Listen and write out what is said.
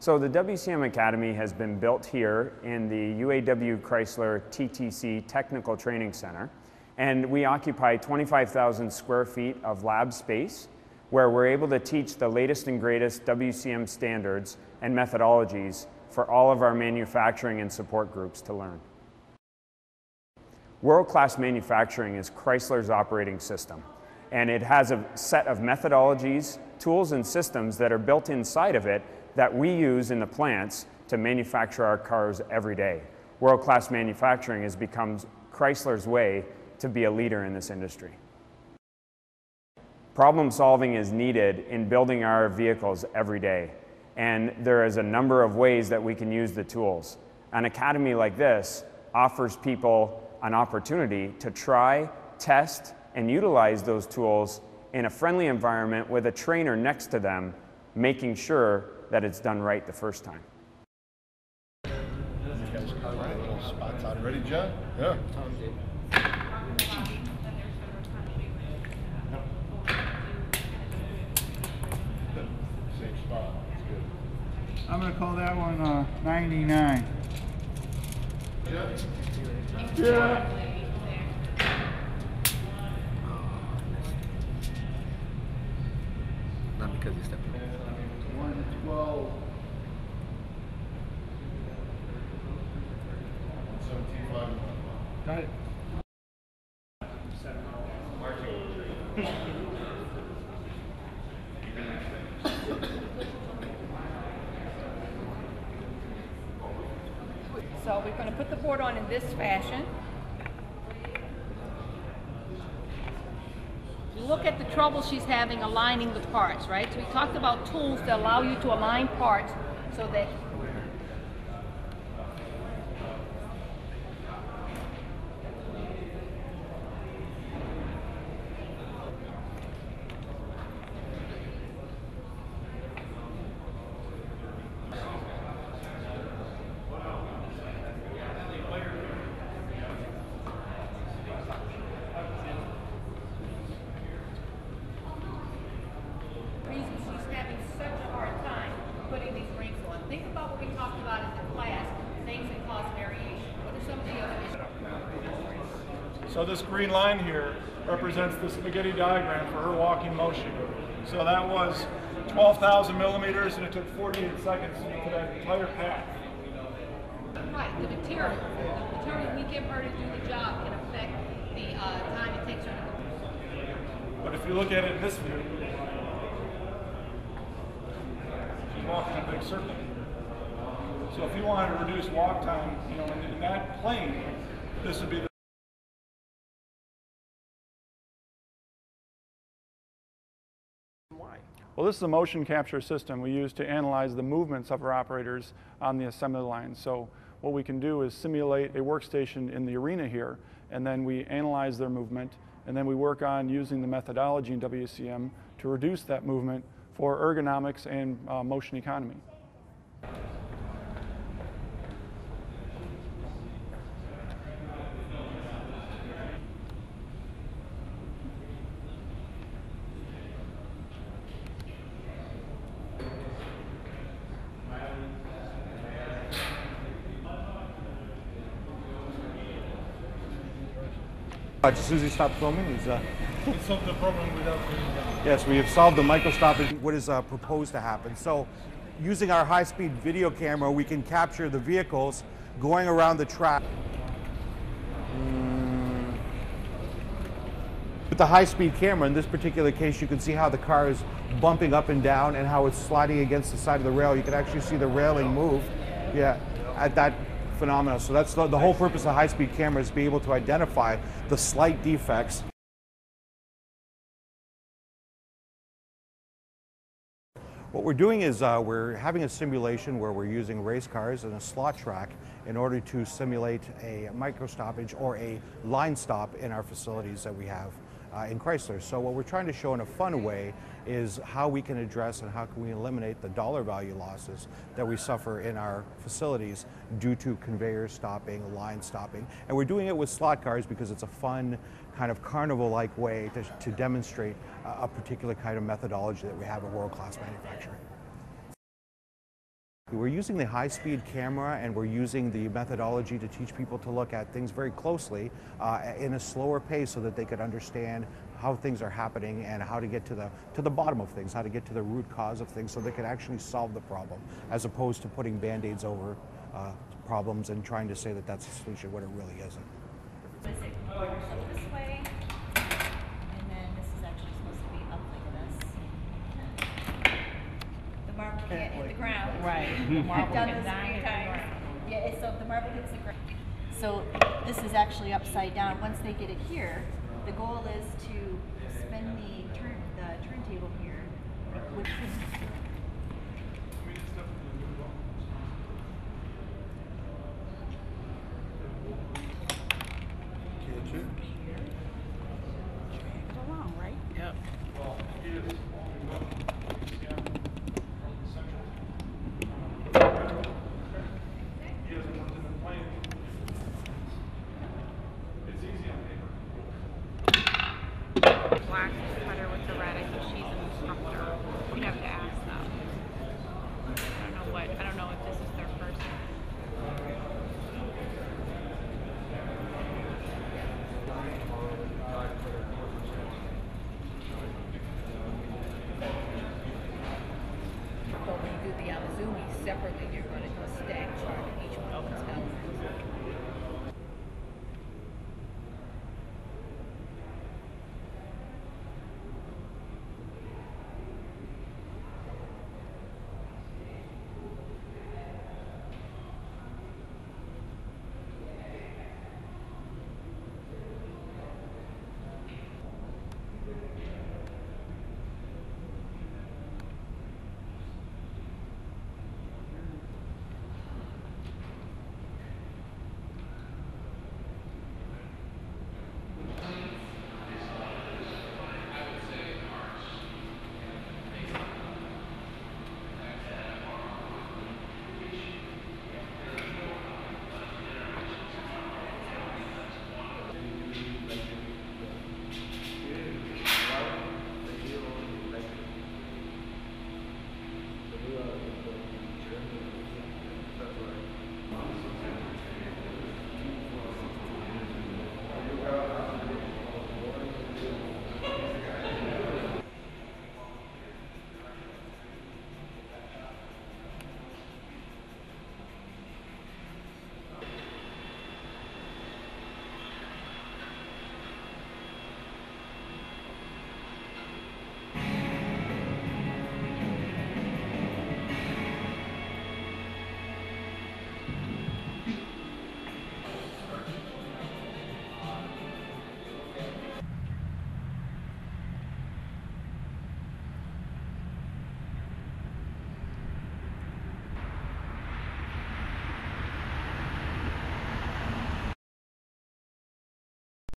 So the WCM Academy has been built here in the UAW Chrysler TTC Technical Training Center, and we occupy 25,000 square feet of lab space where we're able to teach the latest and greatest WCM standards and methodologies for all of our manufacturing and support groups to learn. World-class manufacturing is Chrysler's operating system, and it has a set of methodologies, tools, and systems that are built inside of it that we use in the plants to manufacture our cars every day. World-class manufacturing has become Chrysler's way to be a leader in this industry. Problem solving is needed in building our vehicles every day, and there is a number of ways that we can use the tools. An academy like this offers people an opportunity to try, test, and utilize those tools in a friendly environment with a trainer next to them, making sure that it's done right the first time. Ready, John? Yeah. Same spot. That's good. I'm going to call that one 99. Yeah. Not because you stepped in. 112. 175. Got it. So we're going to put the board on in this fashion. You look at the trouble she's having aligning the parts, right? So we talked about tools that allow you to align parts so that she's having such a hard time putting these rings on. Think about what we talked about in the class, things that cause variation. What are some of the other issues? So this green line here represents the spaghetti diagram for her walking motion. So that was 12,000 millimeters, and it took 48 seconds for that entire path. Right, the material we give her to do the job can affect the time it takes her to. But if you look at it in this view, she's walking a big circle. So if you wanted to reduce walk time, you know, in that plane, this would be the Well, this is a motion capture system we use to analyze the movements of our operators on the assembly line. So what we can do is simulate a workstation in the arena here, and then we analyze their movement, and then we work on using the methodology in WCM to reduce that movement for ergonomics and motion economy. As soon as he stopped filming, We solved the problem without doing that. yes, we have solved the microstoppage. What is proposed to happen? So, using our high-speed video camera, we can capture the vehicles going around the track. With the high-speed camera, in this particular case, you can see how the car is bumping up and down and how it's sliding against the side of the rail. You can actually see the railing move, yeah, at that phenomena. So that's the whole purpose of high-speed cameras, be able to identify the slight defects. What we're doing is we're having a simulation where we're using race cars and a slot track in order to simulate a micro stoppage or a line stop in our facilities that we have in Chrysler. So what we're trying to show in a fun way is how we can address and how can we eliminate the dollar value losses that we suffer in our facilities due to conveyor stopping, line stopping. And we're doing it with slot cars because it's a fun kind of carnival-like way to demonstrate a particular kind of methodology that we have in world-class manufacturing. We're using the high-speed camera and we're using the methodology to teach people to look at things very closely in a slower pace so that they could understand how things are happening and how to get to the bottom of things, how to get to the root cause of things so they could actually solve the problem, as opposed to putting band-aids over problems and trying to say that that's the solution when it really isn't. Is it more so this way? And then this is actually supposed to be up like this. The marble can't hit the ground. Right. I've done this a few times. Yeah, so if the marble hits the ground. So this is actually upside down. Once they get it here, the goal is to spin the turntable here, which Drag it along, right? Yep.